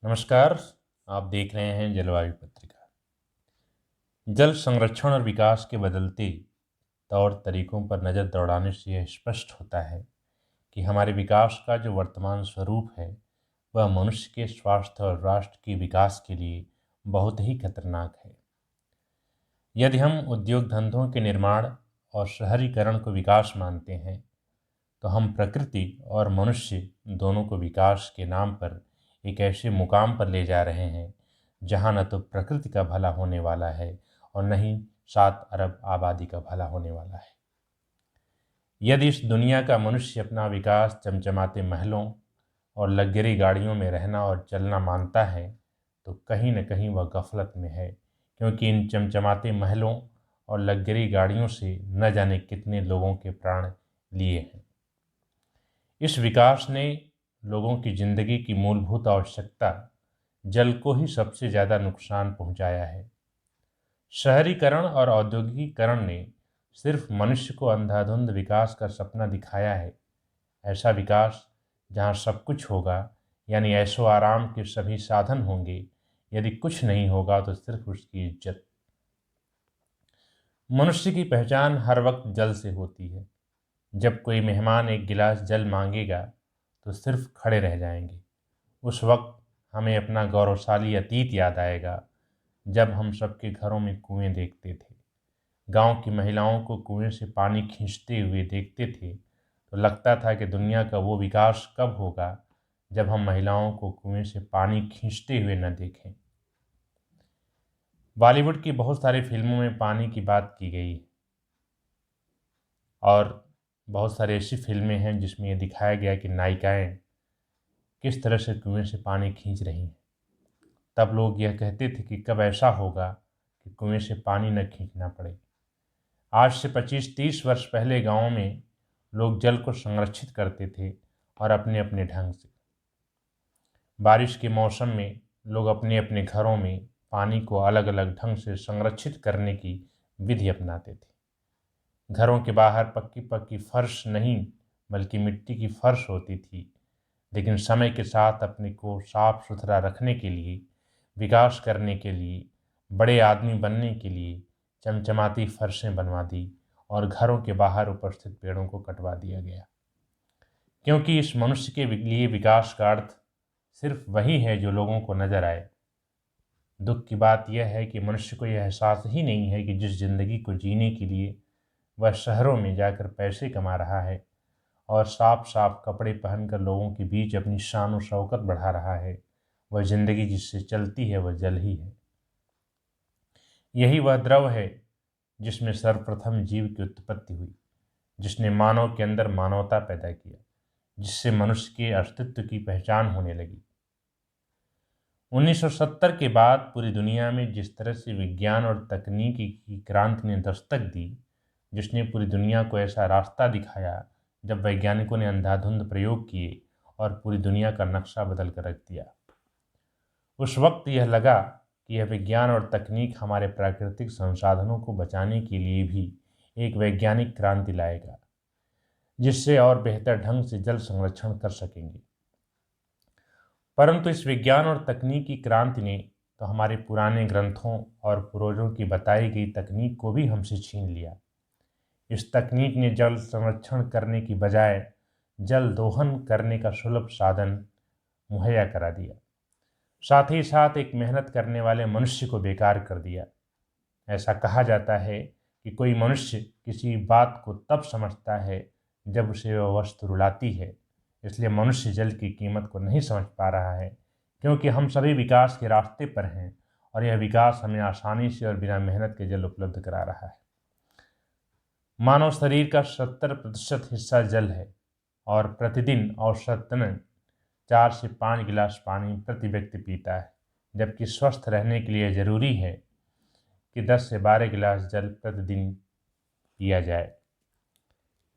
नमस्कार। आप देख रहे हैं जलवायु पत्रिका। जल संरक्षण और विकास के बदलते तौर तरीकों पर नज़र दौड़ाने से यह स्पष्ट होता है कि हमारे विकास का जो वर्तमान स्वरूप है वह मनुष्य के स्वास्थ्य और राष्ट्र के विकास के लिए बहुत ही खतरनाक है। यदि हम उद्योग धंधों के निर्माण और शहरीकरण को विकास मानते हैं तो हम प्रकृति और मनुष्य दोनों को विकास के नाम पर एक ऐसे मुकाम पर ले जा रहे हैं जहां न तो प्रकृति का भला होने वाला है और न ही 7 अरब आबादी का भला होने वाला है। यदि इस दुनिया का मनुष्य अपना विकास चमचमाते महलों और लग्जरी गाड़ियों में रहना और चलना मानता है तो कहीं न कहीं वह गफलत में है, क्योंकि इन चमचमाते महलों और लग्जरी गाड़ियों से न जाने कितने लोगों के प्राण लिए हैं। इस विकास ने लोगों की जिंदगी की मूलभूत आवश्यकता जल को ही सबसे ज़्यादा नुकसान पहुंचाया है। शहरीकरण और औद्योगिकीकरण ने सिर्फ मनुष्य को अंधाधुंध विकास का सपना दिखाया है। ऐसा विकास जहां सब कुछ होगा, यानी ऐशो आराम के सभी साधन होंगे, यदि कुछ नहीं होगा तो सिर्फ उसकी इज्जत। मनुष्य की पहचान हर वक्त जल से होती है। जब कोई मेहमान एक गिलास जल मांगेगा तो सिर्फ खड़े रह जाएंगे। उस वक्त हमें अपना गौरवशाली अतीत याद आएगा, जब हम सबके घरों में कुएं देखते थे, गांव की महिलाओं को कुएं से पानी खींचते हुए देखते थे तो लगता था कि दुनिया का वो विकास कब होगा जब हम महिलाओं को कुएं से पानी खींचते हुए न देखें। बॉलीवुड की बहुत सारी फिल्मों में पानी की बात की गई है और बहुत सारी ऐसी फिल्में हैं जिसमें ये दिखाया गया कि नायिकाएं किस तरह से कुएं से पानी खींच रही हैं। तब लोग यह कहते थे कि कब ऐसा होगा कि कुएं से पानी न खींचना पड़े। आज से 25-30 वर्ष पहले गाँव में लोग जल को संरक्षित करते थे और अपने अपने ढंग से। बारिश के मौसम में लोग अपने अपने घरों में पानी को अलग अलग ढंग से संरक्षित करने की विधि अपनाते थे। घरों के बाहर पक्की पक्की फर्श नहीं बल्कि मिट्टी की फर्श होती थी, लेकिन समय के साथ अपने को साफ सुथरा रखने के लिए, विकास करने के लिए, बड़े आदमी बनने के लिए चमचमाती फर्शें बनवा दी और घरों के बाहर उपस्थित पेड़ों को कटवा दिया गया, क्योंकि इस मनुष्य के लिए विकास का अर्थ सिर्फ वही है जो लोगों को नजर आए। दुख की बात यह है कि मनुष्य को यह एहसास ही नहीं है कि जिस जिंदगी को जीने के लिए वह शहरों में जाकर पैसे कमा रहा है और साफ साफ कपड़े पहनकर लोगों के बीच अपनी शान और शौकत बढ़ा रहा है, वह जिंदगी जिससे चलती है वह जल ही है। यही वह द्रव है जिसमें सर्वप्रथम जीव की उत्पत्ति हुई, जिसने मानव के अंदर मानवता पैदा किया, जिससे मनुष्य के अस्तित्व की पहचान होने लगी। 1970 के बाद पूरी दुनिया में जिस तरह से विज्ञान और तकनीकी की क्रांति ने दस्तक दी, जिसने पूरी दुनिया को ऐसा रास्ता दिखाया जब वैज्ञानिकों ने अंधाधुंध प्रयोग किए और पूरी दुनिया का नक्शा बदल कर रख दिया। उस वक्त यह लगा कि यह विज्ञान और तकनीक हमारे प्राकृतिक संसाधनों को बचाने के लिए भी एक वैज्ञानिक क्रांति लाएगा, जिससे और बेहतर ढंग से जल संरक्षण कर सकेंगे। परंतु इस विज्ञान और तकनीकी क्रांति ने तो हमारे पुराने ग्रंथों और पूर्वजों की बताई गई तकनीक को भी हमसे छीन लिया। इस तकनीक ने जल संरक्षण करने की बजाय जल दोहन करने का सुलभ साधन मुहैया करा दिया। साथ ही साथ एक मेहनत करने वाले मनुष्य को बेकार कर दिया। ऐसा कहा जाता है कि कोई मनुष्य किसी बात को तब समझता है जब उसे वह वस्तु रुलाती है। इसलिए मनुष्य जल की कीमत को नहीं समझ पा रहा है, क्योंकि हम सभी विकास के रास्ते पर हैं और यह विकास हमें आसानी से और बिना मेहनत के जल उपलब्ध करा रहा है। मानव शरीर का 70% हिस्सा जल है और प्रतिदिन औसतन 4 से 5 गिलास पानी प्रति व्यक्ति पीता है, जबकि स्वस्थ रहने के लिए ज़रूरी है कि 10 से 12 गिलास जल प्रतिदिन पिया जाए।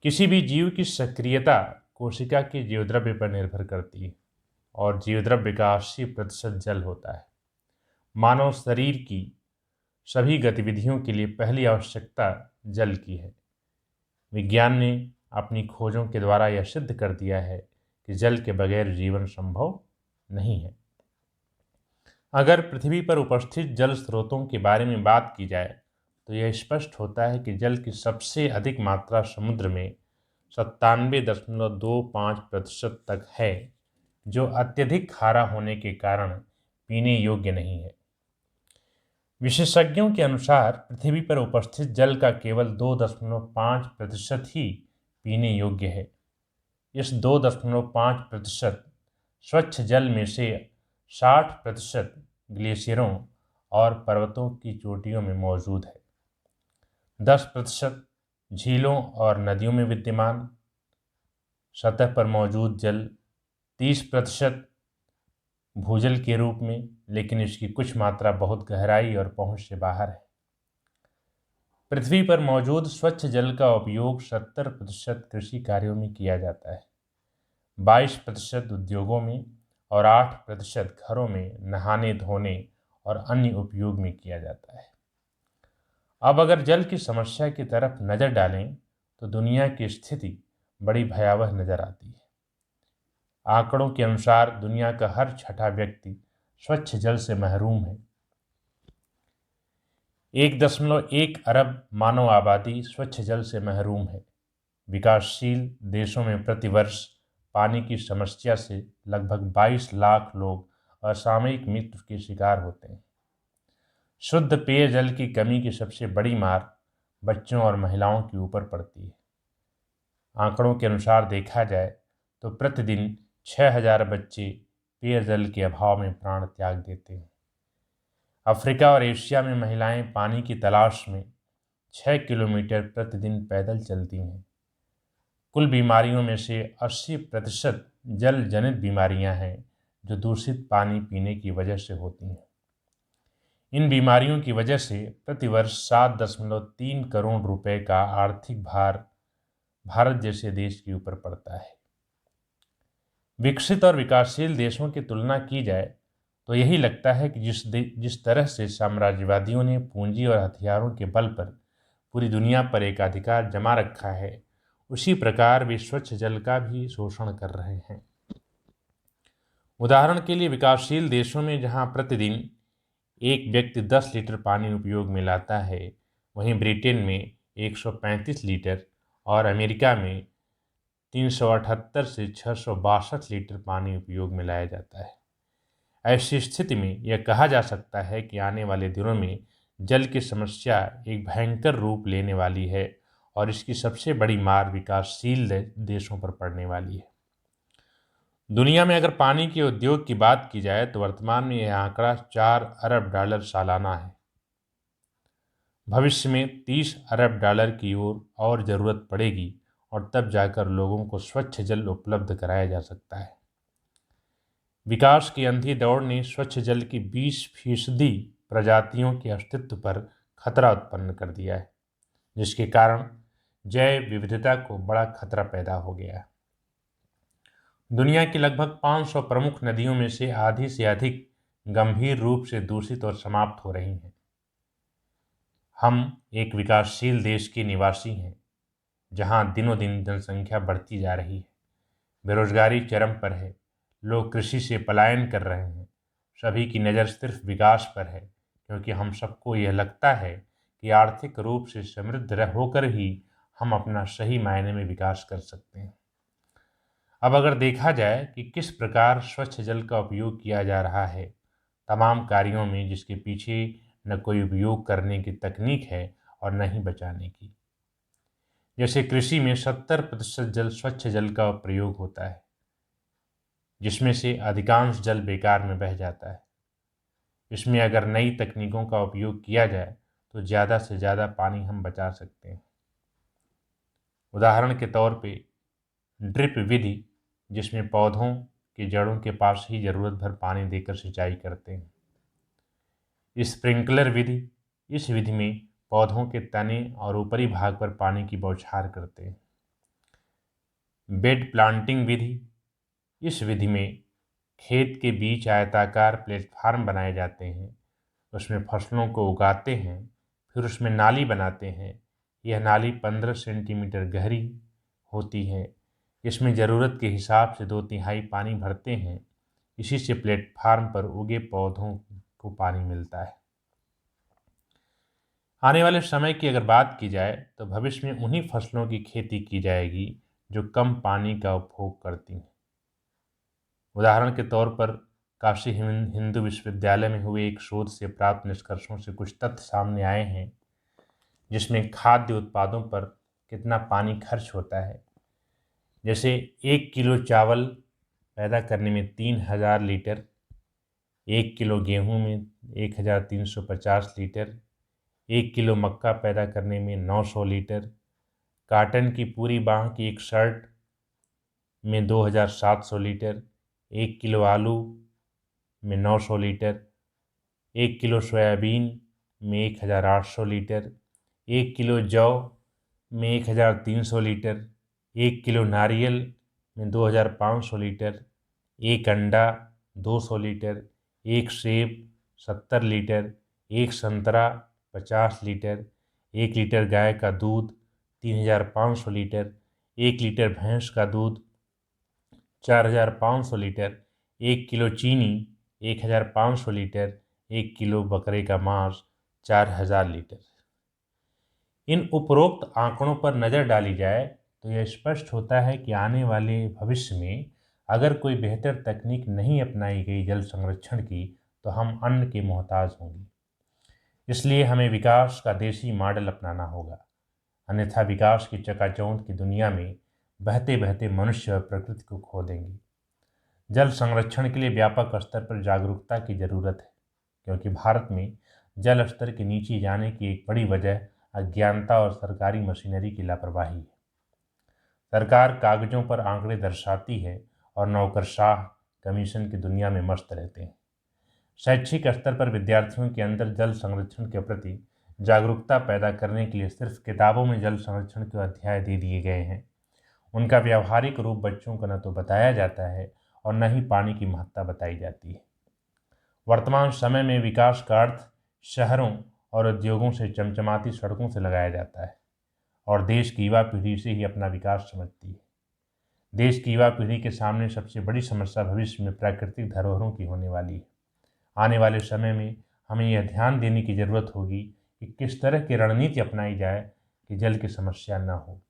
किसी भी जीव की सक्रियता कोशिका के जीवद्रव्य पर निर्भर करती है और जीवद्रव्य का 80% जल होता है। मानव शरीर की सभी गतिविधियों के लिए पहली आवश्यकता जल की है। विज्ञान ने अपनी खोजों के द्वारा यह सिद्ध कर दिया है कि जल के बगैर जीवन संभव नहीं है। अगर पृथ्वी पर उपस्थित जल स्रोतों के बारे में बात की जाए तो यह स्पष्ट होता है कि जल की सबसे अधिक मात्रा समुद्र में 97.25% तक है, जो अत्यधिक खारा होने के कारण पीने योग्य नहीं है। विशेषज्ञों के अनुसार पृथ्वी पर उपस्थित जल का केवल 2.5% ही पीने योग्य है। इस 2.5% स्वच्छ जल में से 60% ग्लेशियरों और पर्वतों की चोटियों में मौजूद है, 10% झीलों और नदियों में विद्यमान सतह पर मौजूद जल, 30% भूजल के रूप में, लेकिन इसकी कुछ मात्रा बहुत गहराई और पहुंच से बाहर है। पृथ्वी पर मौजूद स्वच्छ जल का उपयोग 70% कृषि कार्यों में किया जाता है, 22% उद्योगों में और 8% घरों में नहाने धोने और अन्य उपयोग में किया जाता है। अब अगर जल की समस्या की तरफ नज़र डालें तो दुनिया की स्थिति बड़ी भयावह नज़र आती है। आंकड़ों के अनुसार दुनिया का हर छठा व्यक्ति स्वच्छ जल से महरूम है। 1.1 अरब मानव आबादी स्वच्छ जल से महरूम है। विकासशील देशों में प्रतिवर्ष पानी की समस्या से लगभग 22 लाख लोग असामयिक मृत्यु के शिकार होते हैं। शुद्ध पेयजल की कमी की सबसे बड़ी मार बच्चों और महिलाओं के ऊपर पड़ती है। आंकड़ों के अनुसार देखा जाए तो प्रतिदिन 6000 बच्चे पेयजल के अभाव में प्राण त्याग देते हैं। अफ्रीका और एशिया में महिलाएं पानी की तलाश में 6 किलोमीटर प्रतिदिन पैदल चलती हैं। कुल बीमारियों में से 80% जल जनित बीमारियां हैं जो दूषित पानी पीने की वजह से होती हैं। इन बीमारियों की वजह से प्रतिवर्ष 7.3 करोड़ रुपए का आर्थिक भार भारत जैसे देश के ऊपर पड़ता है। विकसित और विकासशील देशों की तुलना की जाए तो यही लगता है कि जिस तरह से साम्राज्यवादियों ने पूंजी और हथियारों के बल पर पूरी दुनिया पर एक अधिकार जमा रखा है, उसी प्रकार वे स्वच्छ जल का भी शोषण कर रहे हैं। उदाहरण के लिए विकासशील देशों में जहां प्रतिदिन एक व्यक्ति 10 लीटर पानी उपयोग में लाता है, वहीं ब्रिटेन में 135 लीटर और अमेरिका में 378 से 662 लीटर पानी उपयोग में लाया जाता है। ऐसी स्थिति में यह कहा जा सकता है कि आने वाले दिनों में जल की समस्या एक भयंकर रूप लेने वाली है और इसकी सबसे बड़ी मार विकासशील देशों पर पड़ने वाली है। दुनिया में अगर पानी के उद्योग की बात की जाए तो वर्तमान में यह आंकड़ा 4 अरब डॉलर सालाना है। भविष्य में 30 अरब डॉलर की ओर और ज़रूरत पड़ेगी और तब जाकर लोगों को स्वच्छ जल उपलब्ध कराया जा सकता है। विकास की अंधी दौड़ ने स्वच्छ जल की 20% प्रजातियों के अस्तित्व पर खतरा उत्पन्न कर दिया है, जिसके कारण जैव विविधता को बड़ा खतरा पैदा हो गया है। दुनिया की लगभग 500 प्रमुख नदियों में से आधी से अधिक गंभीर रूप से दूषित और समाप्त हो रही हैं। हम एक विकासशील देश के निवासी हैं, जहां दिनों दिन जनसंख्या बढ़ती जा रही है, बेरोजगारी चरम पर है, लोग कृषि से पलायन कर रहे हैं। सभी की नज़र सिर्फ विकास पर है, क्योंकि हम सबको यह लगता है कि आर्थिक रूप से समृद्ध होकर ही हम अपना सही मायने में विकास कर सकते हैं। अब अगर देखा जाए कि किस प्रकार स्वच्छ जल का उपयोग किया जा रहा है तमाम कार्यों में, जिसके पीछे न कोई उपयोग करने की तकनीक है और न ही बचाने की। जैसे कृषि में 70% जल स्वच्छ जल का प्रयोग होता है, जिसमें से अधिकांश जल बेकार में बह जाता है। इसमें अगर नई तकनीकों का उपयोग किया जाए तो ज़्यादा से ज़्यादा पानी हम बचा सकते हैं। उदाहरण के तौर पे ड्रिप विधि, जिसमें पौधों की जड़ों के पास ही ज़रूरत भर पानी देकर सिंचाई करते हैं। स्प्रिंकलर विधि, इस विधि में पौधों के तने और ऊपरी भाग पर पानी की बौछार करते हैं। बेड प्लांटिंग विधि, इस विधि में खेत के बीच आयताकार प्लेटफार्म बनाए जाते हैं, उसमें फसलों को उगाते हैं, फिर उसमें नाली बनाते हैं। यह नाली 15 सेंटीमीटर गहरी होती है। इसमें ज़रूरत के हिसाब से 2/3 पानी भरते हैं। इसी से प्लेटफार्म पर उगे पौधों को पानी मिलता है। आने वाले समय की अगर बात की जाए तो भविष्य में उन्हीं फसलों की खेती की जाएगी जो कम पानी का उपभोग करती हैं। उदाहरण के तौर पर काशी हिंदू विश्वविद्यालय में हुए एक शोध से प्राप्त निष्कर्षों से कुछ तथ्य सामने आए हैं, जिसमें खाद्य उत्पादों पर कितना पानी खर्च होता है। जैसे 1 किलो चावल पैदा करने में 3000 लीटर, 1 किलो गेहूं में 1350 लीटर, 1 किलो मक्का पैदा करने में 900 लीटर, काटन की पूरी बांह की एक शर्ट में 2700 लीटर, 1 किलो आलू में 900 लीटर, 1 किलो सोयाबीन में 1800 लीटर, 1 किलो जौ में 1300 लीटर, 1 किलो नारियल में 2500 लीटर, 1 अंडा 200 लीटर, 1 सेब 70 लीटर, 1 संतरा 50 लीटर, 1 लीटर गाय का दूध 3500 लीटर, 1 लीटर भैंस का दूध 4500 लीटर, 1 किलो चीनी 1500 लीटर, 1 किलो बकरे का मांस 4000 लीटर। इन उपरोक्त आंकड़ों पर नज़र डाली जाए तो यह स्पष्ट होता है कि आने वाले भविष्य में अगर कोई बेहतर तकनीक नहीं अपनाई गई जल संरक्षण की तो हम अन्न के मोहताज होंगे। इसलिए हमें विकास का देसी मॉडल अपनाना होगा, अन्यथा विकास की चकाचौंध की दुनिया में बहते बहते मनुष्य और प्रकृति को खो देंगे। जल संरक्षण के लिए व्यापक स्तर पर जागरूकता की ज़रूरत है, क्योंकि भारत में जल स्तर के नीचे जाने की एक बड़ी वजह अज्ञानता और सरकारी मशीनरी की लापरवाही है। सरकार कागजों पर आंकड़े दर्शाती है और नौकरशाह कमीशन की दुनिया में मस्त रहते हैं। शैक्षिक स्तर पर विद्यार्थियों के अंदर जल संरक्षण के प्रति जागरूकता पैदा करने के लिए सिर्फ किताबों में जल संरक्षण के अध्याय दे दिए गए हैं। उनका व्यावहारिक रूप बच्चों को न तो बताया जाता है और न ही पानी की महत्ता बताई जाती है। वर्तमान समय में विकास का अर्थ शहरों और उद्योगों से चमचमाती सड़कों से लगाया जाता है और देश की युवा पीढ़ी से ही अपना विकास समझती है। देश की युवा पीढ़ी के सामने सबसे बड़ी समस्या भविष्य में प्राकृतिक धरोहरों की होने वाली है। आने वाले समय में हमें यह ध्यान देने की ज़रूरत होगी कि किस तरह की रणनीति अपनाई जाए कि जल की समस्या न हो।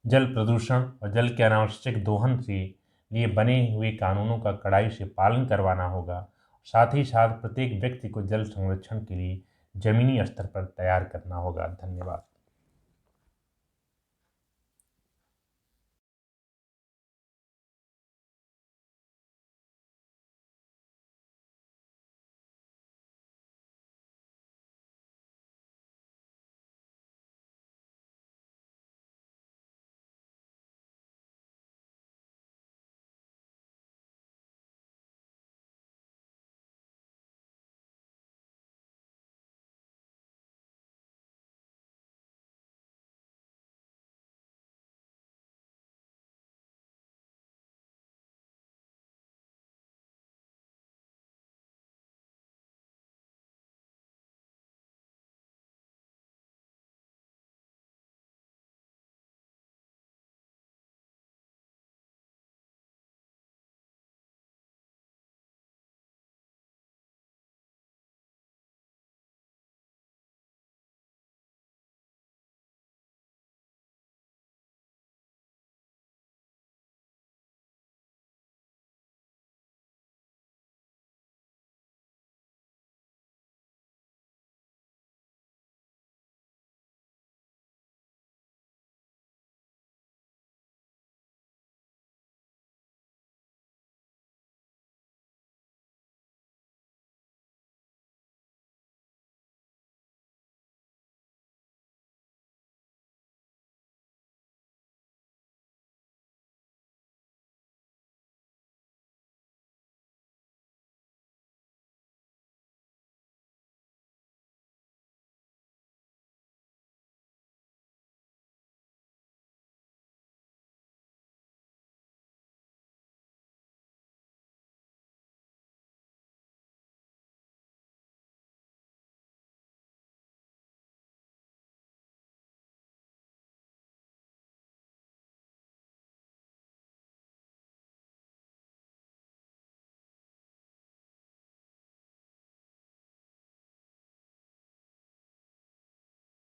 जल प्रदूषण और जल के अनावश्यक दोहन से लिए बने हुए कानूनों का कड़ाई से पालन करवाना होगा। साथ ही साथ प्रत्येक व्यक्ति को जल संरक्षण के लिए ज़मीनी स्तर पर तैयार करना होगा। धन्यवाद।